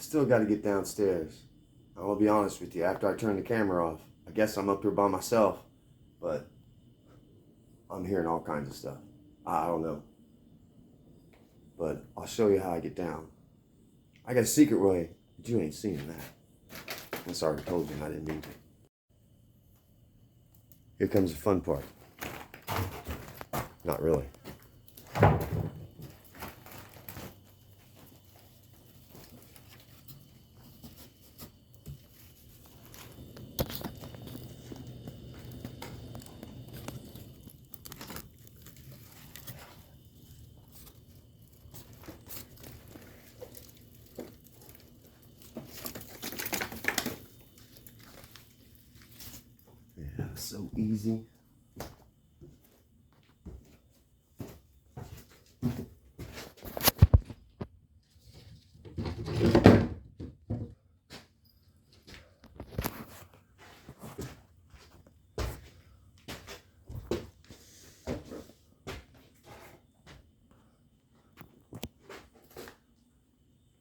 I still got to get downstairs. I'll be honest with you, after I turn the camera off, I guess I'm up here by myself, but I'm hearing all kinds of stuff. I don't know. But I'll show you how I get down. I got a secret way, but you ain't seen that. I'm sorry I told you and I didn't mean to. Here comes the fun part. Not really. Yeah, so easy.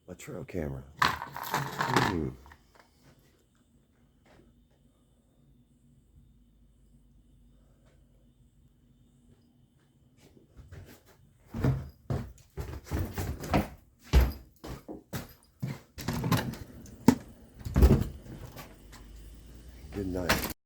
A trail camera. Good night.